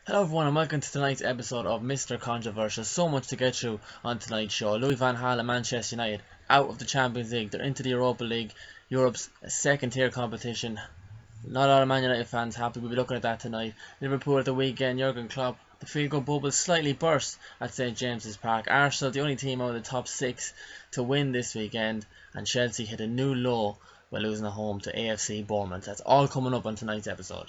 Hello everyone and welcome to tonight's episode of Mr. Controversial. So much to get through on tonight's show. Louis van Gaal and Manchester United out of the Champions League. They're into the Europa League, Europe's second tier competition. Not a lot of Man United fans happy. We'll be looking at that tonight. Liverpool at the weekend, Jurgen Klopp. The field goal bubble slightly burst at St James's Park. Arsenal, the only team out of the top six to win this weekend. And Chelsea hit a new low by losing at home to AFC Bournemouth. That's all coming up on tonight's episode.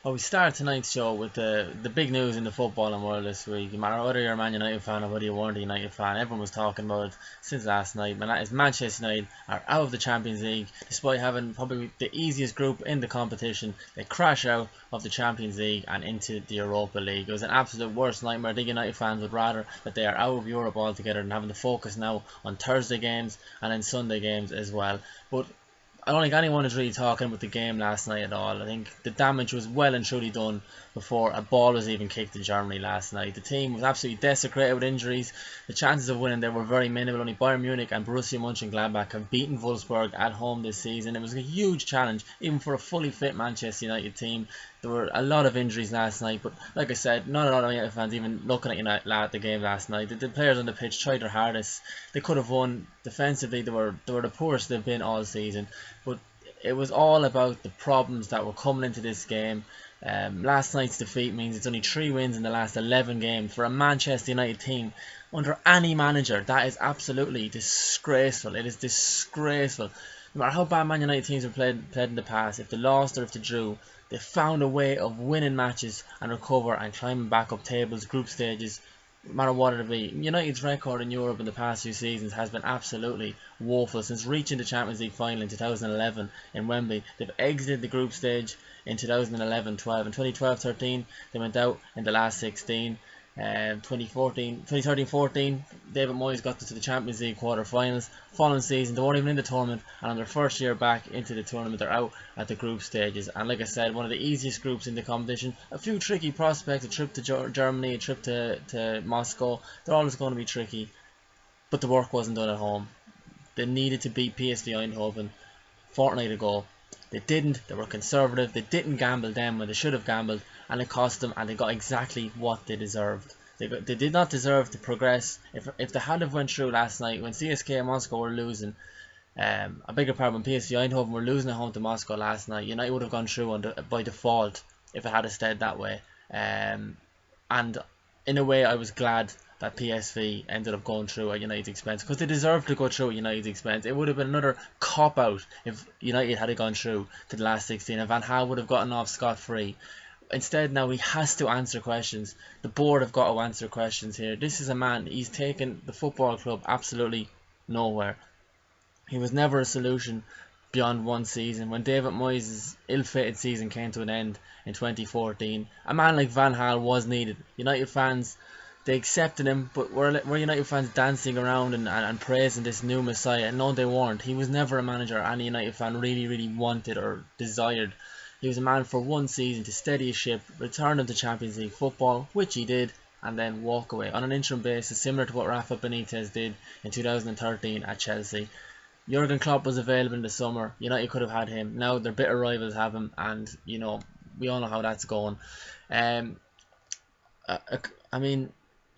Well, we start tonight's show with the big news in the footballing world this week. No matter whether you're a Man United fan or whether you weren't a United fan, everyone was talking about it since last night. Manchester United are out of the Champions League despite having probably the easiest group in the competition. They crash out of the Champions League and into the Europa League. It was an absolute worst nightmare. I think United fans would rather that they are out of Europe altogether than having to focus now on Thursday games and then Sunday games as well. But I don't think anyone is really talking about the game last night at all. I think the damage was well and truly done before a ball was even kicked in Germany last night. The team was absolutely desecrated with injuries. The chances of winning there were very minimal. Only Bayern Munich and Borussia Mönchengladbach have beaten Wolfsburg at home this season. It was a huge challenge, even for a fully fit Manchester United team. There were a lot of injuries last night, but like I said, not a lot of United fans even looking at the game last night. The players on the pitch tried their hardest. They could have won. Defensively, they were the poorest they've been all season. But it was all about the problems that were coming into this game. Last night's defeat means it's only 3 wins in the last 11 games for a Manchester United team under any manager. That is absolutely disgraceful. It is disgraceful. No matter how bad Man United teams have played in the past, if they lost or if they drew, they found a way of winning matches and recover and climbing back up tables, group stages, no matter what it be. United's record in Europe in the past 2 seasons has been absolutely woeful. Since reaching the Champions League final in 2011 in Wembley, they've exited the group stage in 2011-12. In 2012-13, they went out in the last 16. 2013-14, David Moyes got to the Champions League quarter-finals. Following season, they weren't even in the tournament, and on their first year back into the tournament, they're out at the group stages. And like I said, one of the easiest groups in the competition. A few tricky prospects, a trip to Germany, a trip to Moscow. They're always going to be tricky, but the work wasn't done at home. They needed to beat PSV Eindhoven a fortnight ago. They didn't. They were conservative. They didn't gamble then when they should have gambled, and it cost them, and they got exactly what they deserved. They did not deserve to progress. If they had have went through last night when CSK and Moscow were losing, a bigger part when PSV Eindhoven were losing at home to Moscow last night, United would have gone through by default if it had stayed that way. And in a way, I was glad that PSV ended up going through at United's expense, because they deserved to go through at United's expense. It would have been another cop-out if United had gone through to the last 16 and Van Gaal would have gotten off scot-free. Instead, now he has to answer questions. The board have got to answer questions here. This is a man, he's taken the football club absolutely nowhere. He was never a solution beyond one season. When David Moyes' ill-fated season came to an end in 2014, a man like Van Gaal was needed. United fans, they accepted him, but were United fans dancing around and praising this new messiah? No, they weren't. He was never a manager any United fan really wanted or desired. He was a man for one season to steady a ship, return them to Champions League football, which he did, and then walk away on an interim basis, similar to what Rafa Benitez did in 2013 at Chelsea. Jurgen Klopp was available in the summer. United could have had him. Now their bitter rivals have him, and we all know how that's going.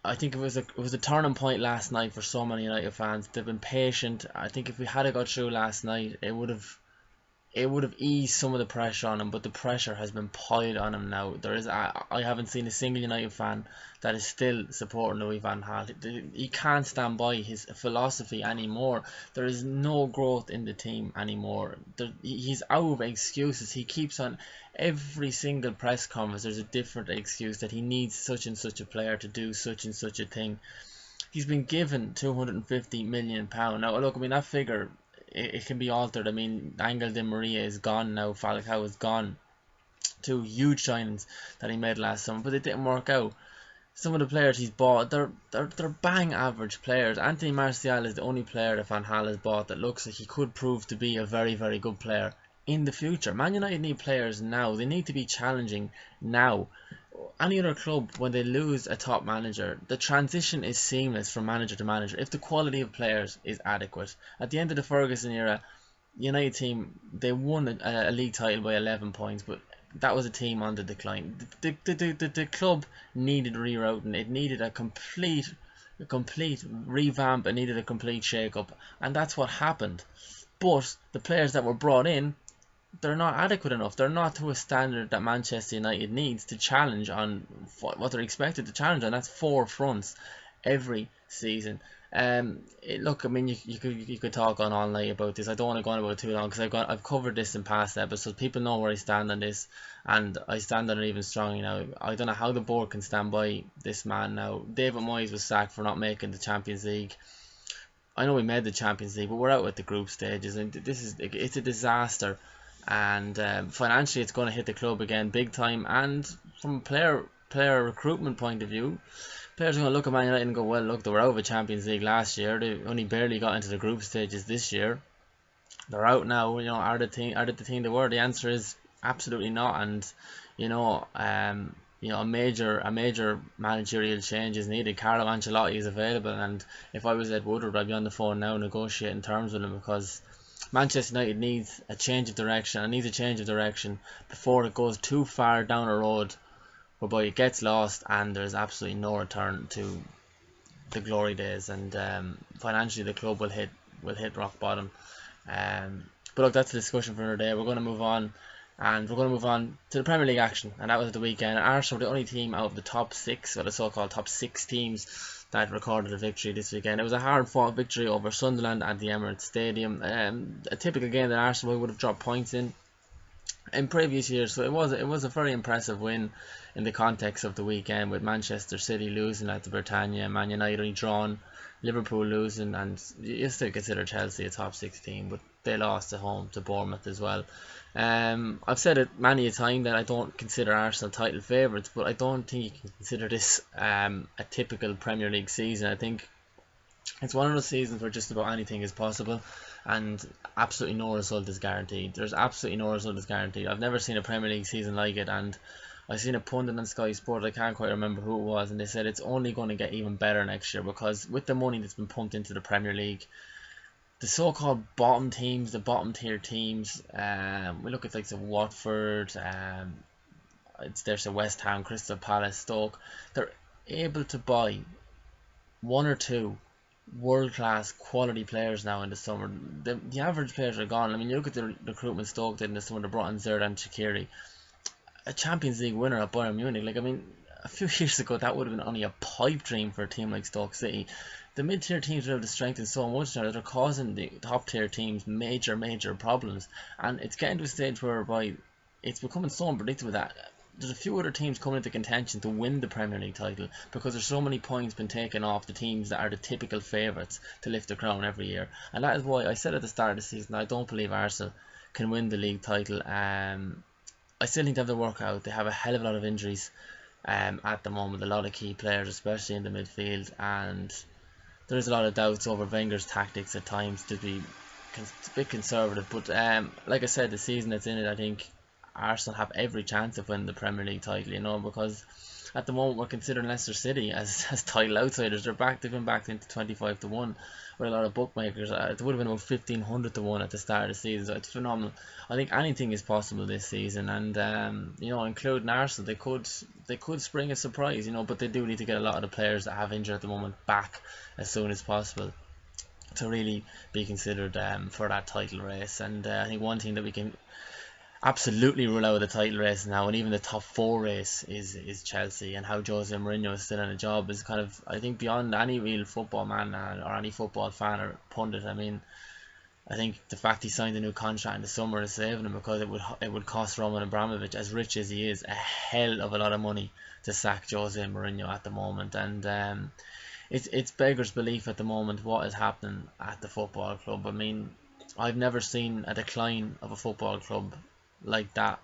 I think it was a turning point last night for so many United fans. They've been patient. I think if we had got through last night, it would have eased some of the pressure on him, but the pressure has been piled on him now. I haven't seen a single United fan that is still supporting Louis van Gaal. He can't stand by his philosophy anymore. There is no growth in the team anymore. He's out of excuses. He keeps on every single press conference. There's a different excuse that he needs such and such a player to do such and such a thing. He's been given £250 million. Now look, that figure, it can be altered. Angel Di Maria is gone now. Falcao is gone. 2 huge signings that he made last summer, but it didn't work out. Some of the players he's bought, they're bang average players. Anthony Martial is the only player that Van Gaal has bought that looks like he could prove to be a very good player in the future. Man United need players now. They need to be challenging now. any other club, when they lose a top manager, the transition is seamless from manager to manager if the quality of players is adequate. At the end of the Ferguson era, United team, they won a league title by 11 points, but that was a team on the decline. The club needed rerouting. It needed a complete revamp. It needed a complete shake-up, and that's what happened. But the players that were brought in, they're not adequate enough. They're not to a standard that Manchester United needs to challenge on what they're expected to challenge on. That's four fronts every season. Look, I mean, you could talk on all night about this. I don't want to go on about it too long because I've covered this in past episodes. People know where I stand on this, and I stand on it even strongly now. I don't know how the board can stand by this man now. David Moyes was sacked for not making the Champions League. I know we made the Champions League, but we're out at the group stages, and it's a disaster. And financially, it's going to hit the club again big time. And from a player recruitment point of view, players are going to look at Man United and go, well, look, they were out of a Champions League last year. They only barely got into the group stages this year. They're out now. You know, are they the team they were? The answer is absolutely not. And a major managerial change is needed. Carlo Ancelotti is available, and if I was Ed Woodward, I'd be on the phone now negotiating terms with him, because Manchester United needs a change of direction. It needs a change of direction before it goes too far down a road whereby it gets lost and there's absolutely no return to the glory days. And financially, the club will hit rock bottom. But look, that's a discussion for another day. We're going to move on, and we're going to move on to the Premier League action, and that was at the weekend. Arsenal were the only team out of the top six, or the so-called top six teams, that recorded a victory this weekend. It was a hard-fought victory over Sunderland at the Emirates Stadium. A typical game that Arsenal would have dropped points in previous years, so it was a very impressive win in the context of the weekend, with Manchester City losing at the Britannia, Man United only drawn, Liverpool losing, and you still consider Chelsea a top 6 team, but they lost at home to Bournemouth as well. I've said it many a time that I don't consider Arsenal title favourites, but I don't think you can consider this a typical Premier League season. I think it's one of those seasons where just about anything is possible, and absolutely no result is guaranteed. There's absolutely no result is guaranteed. I've never seen a Premier League season like it, and I seen a pundit on Sky Sports, I can't quite remember who it was, and they said it's only going to get even better next year, because with the money that's been pumped into the Premier League, the so-called bottom teams, the bottom tier teams, we look at like the Watford, there's the West Ham, Crystal Palace, Stoke, they're able to buy one or two world-class quality players now in the summer. The average players are gone. I mean, you look at the recruitment Stoke did in the summer. They brought in Xherdan Shaqiri, a Champions League winner at Bayern Munich. Like, I mean, a few years ago that would have been only a pipe dream for a team like Stoke City. The mid-tier teams are able to strengthen so much now that they're causing the top-tier teams major problems, and it's getting to a stage whereby it's becoming so unpredictable that there's a few other teams coming into contention to win the Premier League title, because there's so many points been taken off the teams that are the typical favourites to lift the crown every year. And that is why I said at the start of the season I don't believe Arsenal can win the league title. I still think they have to work out. They have a hell of a lot of injuries at the moment, a lot of key players, especially in the midfield, and there's a lot of doubts over Wenger's tactics at times, to be a bit conservative. But like I said, the season that's in it, I think Arsenal have every chance of winning the Premier League title, you know, because at the moment we're considering Leicester City as title outsiders. They've been backed into 25 to 1 with a lot of bookmakers. It would have been about 1500 to 1 at the start of the season, so it's phenomenal. I think anything is possible this season, and you know, including Arsenal, they could spring a surprise, you know, but they do need to get a lot of the players that have injured at the moment back as soon as possible to really be considered for that title race. And I think one thing that we can absolutely rule out of the title race now, and even the top 4 race, is Chelsea. And how Jose Mourinho is still in a job is kind of, I think, beyond any real football man or any football fan or pundit. I mean, I think the fact he signed a new contract in the summer is saving him, because it would cost Roman Abramovich, as rich as he is, a hell of a lot of money to sack Jose Mourinho at the moment. And it's beggars belief at the moment what is happening at the football club. I mean, I've never seen a decline of a football club like that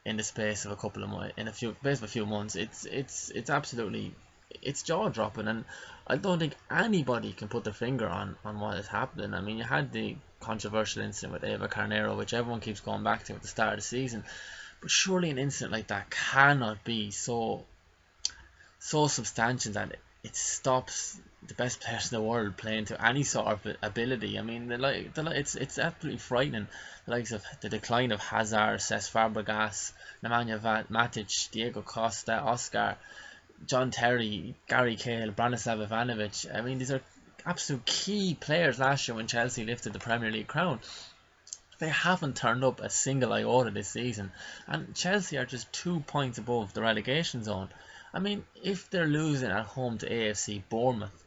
in the space of a few months. It's absolutely, it's jaw dropping, and I don't think anybody can put their finger on what is happening. I mean, you had the controversial incident with Eva Carneiro, which everyone keeps going back to at the start of the season, but surely an incident like that cannot be so so substantial that it stops the best players in the world playing to any sort of ability. I mean, it's absolutely frightening. The likes of the decline of Hazard, Cesc Fabregas, Nemanja Matic, Diego Costa, Oscar, John Terry, Gary Cahill, Branislav Ivanovic. I mean, these are absolute key players last year when Chelsea lifted the Premier League crown. They haven't turned up a single iota this season, and Chelsea are just 2 points above the relegation zone. I mean, if they're losing at home to AFC Bournemouth,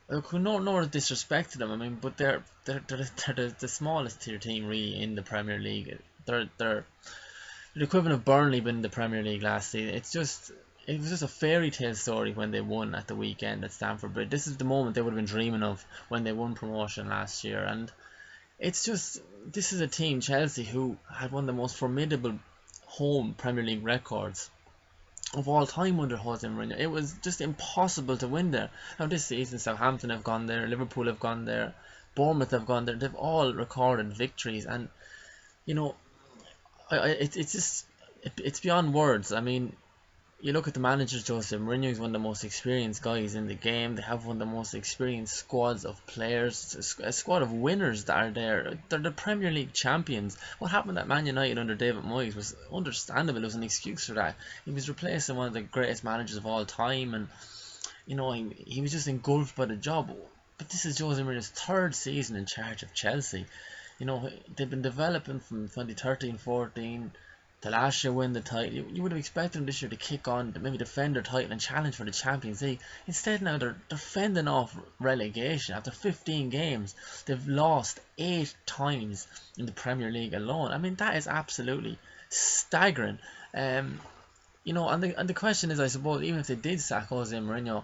look, no disrespect to them. I mean, but they're the smallest tier team really in the Premier League. They're the equivalent of Burnley being in the Premier League last season. It was just a fairy tale story when they won at the weekend at Stamford Bridge. This is the moment they would have been dreaming of when they won promotion last year, and it's just, this is a team, Chelsea, who had one of the most formidable home Premier League records of all time under Jose Mourinho. It was just impossible to win there. Now this season, Southampton have gone there, Liverpool have gone there, Bournemouth have gone there. They've all recorded victories, and you know, it's beyond words. I mean, you look at the managers. Jose Mourinho is one of the most experienced guys in the game. They have one of the most experienced squads of players, a squad of winners that are there. They're the Premier League champions. What happened at Man United under David Moyes was understandable. There was an excuse for that. He was replacing one of the greatest managers of all time, and you know, he was just engulfed by the job. But this is Jose Mourinho's third season in charge of Chelsea. You know, they've been developing from 2013-14 to last year win the title. You would have expected them this year to kick on, to maybe defend their title and challenge for the Champions League. Instead, now they're fending off relegation. After 15 games, they've lost 8 times in the Premier League alone. I mean, that is absolutely staggering. You know, and the question is, I suppose, even if they did sack Jose Mourinho,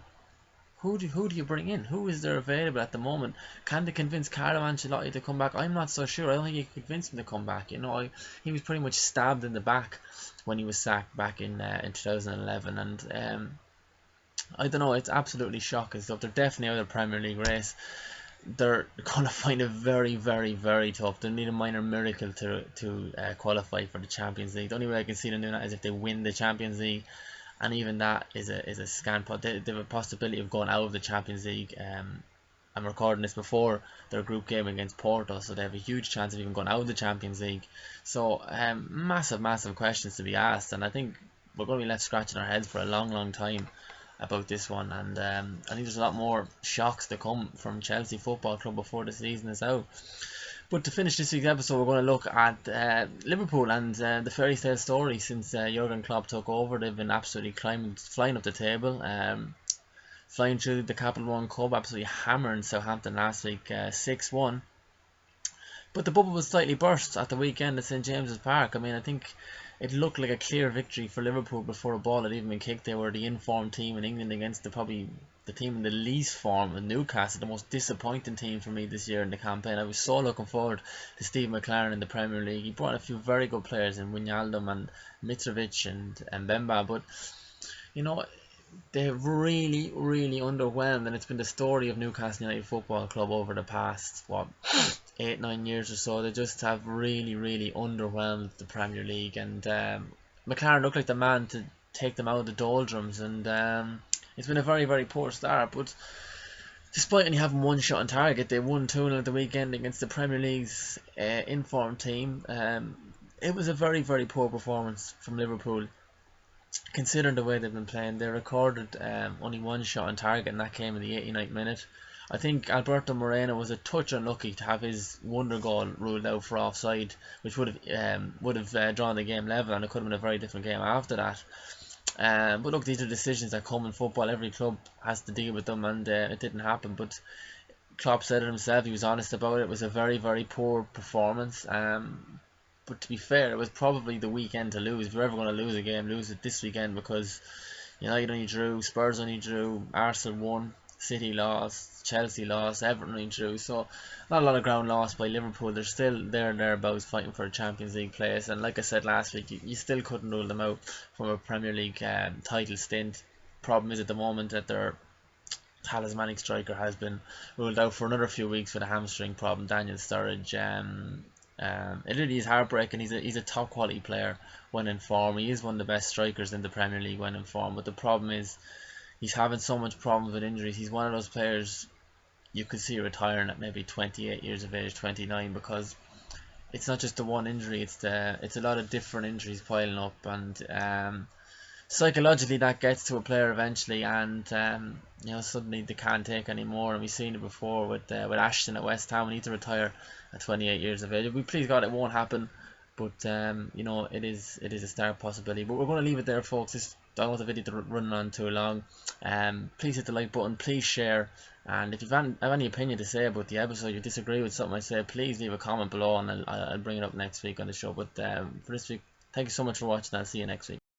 who do you bring in? Who is there available at the moment? Can they convince Carlo Ancelotti to come back? I'm not so sure. I don't think you can convince him to come back. You know, he was pretty much stabbed in the back when he was sacked back in 2011, and I don't know. It's absolutely shocking stuff. They're definitely out of the Premier League race. They're going to find it very, very, very tough. They need a minor miracle to qualify for the Champions League. The only way I can see them doing that is if they win the Champions League. And even that is a scant pot. They have a possibility of going out of the Champions League. I'm recording this before their group game against Porto, so they have a huge chance of even going out of the Champions League. So massive questions to be asked, and I think we're going to be left scratching our heads for a long time about this one. And I think there's a lot more shocks to come from Chelsea Football Club before the season is out. But to finish this week's episode, we're going to look at Liverpool and the fairy tale story since Jurgen Klopp took over. They've been absolutely flying up the table, flying through the Capital One Cup, absolutely hammering Southampton last week 6-1. But the bubble was slightly burst at the weekend at St James's Park. I mean, I think it looked like a clear victory for Liverpool before a ball had even been kicked. They were the informed team in England against probably the team in the least form, in Newcastle, the most disappointing team for me this year in the campaign. I was so looking forward to Steve McLaren in the Premier League. He brought a few very good players in Wijnaldum and Mitrovic and Mbemba, but you know, they've really underwhelmed, and it's been the story of Newcastle United Football Club over the past 8-9 years or so. They just have really underwhelmed the Premier League, and McLaren looked like the man to take them out of the doldrums, and it's been a very poor start. But despite only having one shot on target, they won 2-0 at the weekend against the Premier League's informed team. It was a very poor performance from Liverpool, considering the way they've been playing. They recorded only one shot on target, and that came in the 89th minute. I think Alberto Moreno was a touch unlucky to have his wonder goal ruled out for offside, which would have drawn the game level, and it could have been a very different game after that. But look, these are decisions that come in football. Every club has to deal with them, and it didn't happen. But Klopp said it himself. He was honest about it. It was a very poor performance. But to be fair, it was probably the weekend to lose. If you're ever going to lose a game, lose it this weekend, because United only drew, Spurs only drew, Arsenal won, City lost, Chelsea lost, Everton only drew. So not a lot of ground lost by Liverpool. They're still there and thereabouts fighting for a Champions League place. And like I said last week, you still couldn't rule them out from a Premier League title stint. Problem is at the moment that their talismanic striker has been ruled out for another few weeks with a hamstring problem, Daniel Sturridge. It really is heartbreaking. He's a top quality player when in form. He is one of the best strikers in the Premier League when in form. But the problem is he's having so much problems with injuries. He's one of those players you could see retiring at maybe 28 years of age, 29, because it's not just the one injury. It's a lot of different injuries piling up, and psychologically that gets to a player eventually, and suddenly they can't take any more. And we've seen it before with Ashton at West Ham. We need to retire at 28 years of age. We please God it won't happen, but it is a stark possibility. But we're going to leave it there, folks. I don't want the video to run on too long. Please hit the like button, please share, and if you have any opinion to say about the episode, you disagree with something I said, please leave a comment below, and I'll bring it up next week on the show. But for this week, thank you so much for watching. I'll see you next week.